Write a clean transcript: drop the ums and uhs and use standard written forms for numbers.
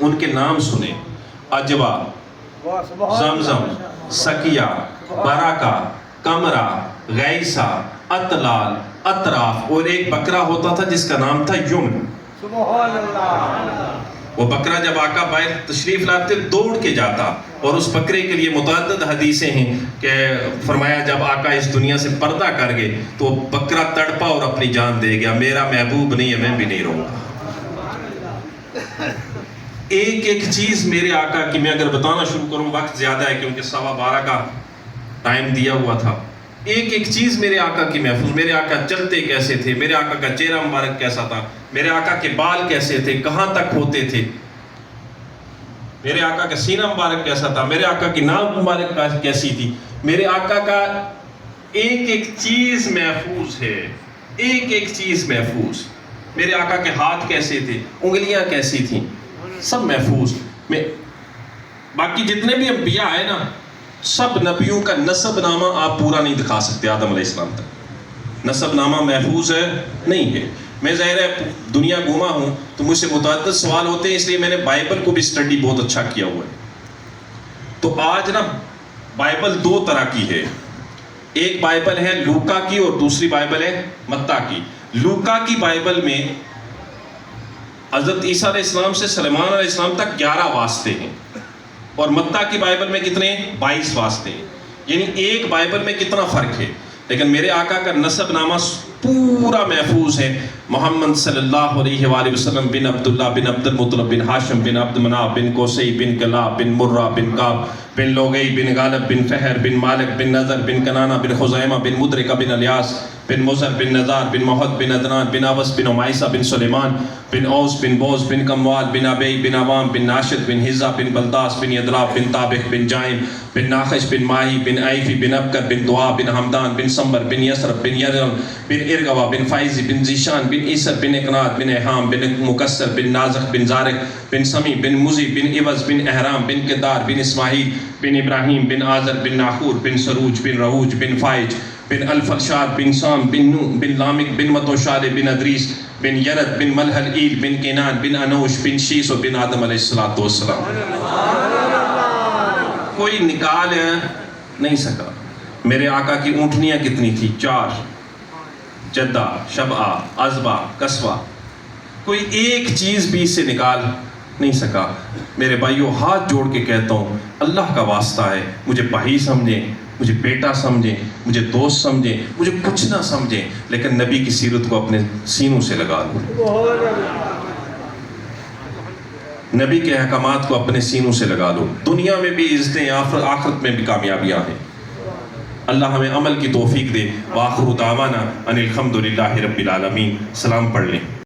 ان کے نام سنیں: عجبہ، زمزم، سکیہ، برکہ، کمرہ، غیثہ، اطلال، اطراف، اور ایک بکرا ہوتا تھا جس کا نام تھا یمن۔ سبحان اللہ۔ وہ بکرا جب آقا باہر تشریف لاتے دوڑ کے جاتا، اور اس بکرے کے لیے متعدد حدیثیں ہیں کہ فرمایا جب آقا اس دنیا سے پردہ کر گئے تو وہ بکرا تڑپا اور اپنی جان دے گیا، میرا محبوب نہیں ہے، میں بھی نہیں رہوں گا۔ ایک ایک چیز میرے آقا کی، میں اگر بتانا شروع کروں وقت زیادہ ہے کیونکہ 12:15 کا ٹائم دیا ہوا تھا، ایک ایک چیز میرے آقا کی محفوظ۔ میرے آقا چلتے کیسے تھے، میرے آقا کا چہرہ مبارک کیسا تھا، میرے آقا کے بال کیسے تھے، کہاں تک ہوتے تھے، میرے آقا کا سینہ مبارک کیسا تھا، میرے آقا کی ناک مبارک کیسی تھی، میرے آقا کا ایک ایک چیز محفوظ ہے، ایک ایک چیز محفوظ۔ میرے آقا کے ہاتھ کیسے تھے، انگلیاں کیسی تھیں، سب محفوظ۔ باقی جتنے بھی انبیاء ہیں نا، سب نبیوں کا نسب نامہ آپ پورا نہیں دکھا سکتے آدم علیہ السلام تک، نسب نامہ محفوظ ہے نہیں ہے۔ میں ظاہر ہے دنیا گھوما ہوں تو مجھ سے متعدد سوال ہوتے ہیں، اس لیے میں نے بائبل کو بھی اسٹڈی بہت اچھا کیا ہوا ہے۔ تو آج نا بائبل دو طرح کی ہے، ایک بائبل ہے لوکا کی اور دوسری بائبل ہے متی کی۔ لوکا کی بائبل میں حضرت عیسیٰ علیہ السلام سے سلیمان علیہ السلام تک 11 واسطے ہیں، اور متی کی بائبل میں کتنے؟ 22 واسطے ہیں۔ یعنی ایک بائبل میں کتنا فرق ہے، لیکن میرے آقا کا نسب نامہ پورا محفوظ ہے۔ محمد صلی اللہ علیہ وآلہ وسلم بن عبداللہ بن عبد المطلب بن ہاشم بن عبد مناف بن قصی بن کلاب بن مرہ بن کعب بن لوگی بن غالب بن فہر بن مالک بن نضر بن کنانہ بن خزیمہ بن مدرکہ بن الیاس بن مزر بن نزار بن محد بن عدنان بن اوس بن عمائسہ بن سلیمان بن اوس بن بوز بن کموال بن ابی بن عوام بن ناشد بن حزہ بن بلداس بن یدراب بن طابق بن جائم بن ناخش بن ماہی بن عیفی بن ابکر بن دعا بن حمدان بن سمبر بن یسرب بن یرم بن ارغوا بن فائزی بن زیشان بن عیسر بن اقناد بن احام بن مکسر بن نازق بن زارق بن سمی بن مزی بن عوض بن احرام بن کدار بن اسماعیل بن ابراہیم بن آزر بن ناخور بن سروج بن روج بن فائج بن الفلشاد بن سام بن نو بن لامک بن متوشال بن ادریس بن یرد بن ملحل ایل بن کینان بن انوش بن شیس و بن آدم علیہ السلام۔ کوئی نکال نہیں سکا۔ میرے آقا کی اونٹنیاں کتنی تھی؟ 4، جدہ، شبعہ، عذبہ، قصوہ، کوئی ایک چیز بھی اس سے نکال نہیں سکا۔ میرے بھائیوں ہاتھ جوڑ کے کہتا ہوں، اللہ کا واسطہ ہے، مجھے بھائی سمجھیں، مجھے بیٹا سمجھیں، مجھے دوست سمجھیں، مجھے کچھ نہ سمجھیں، لیکن نبی کی سیرت کو اپنے سینوں سے لگا لو، نبی کے احکامات کو اپنے سینوں سے لگا لو۔ دنیا میں بھی عزتیں، آخرت میں بھی کامیابیاں ہیں۔ اللہ ہمیں عمل کی توفیق دے۔ وآخر دعوانا ان الحمد للہ رب العالمین۔ سلام پڑھ لیں۔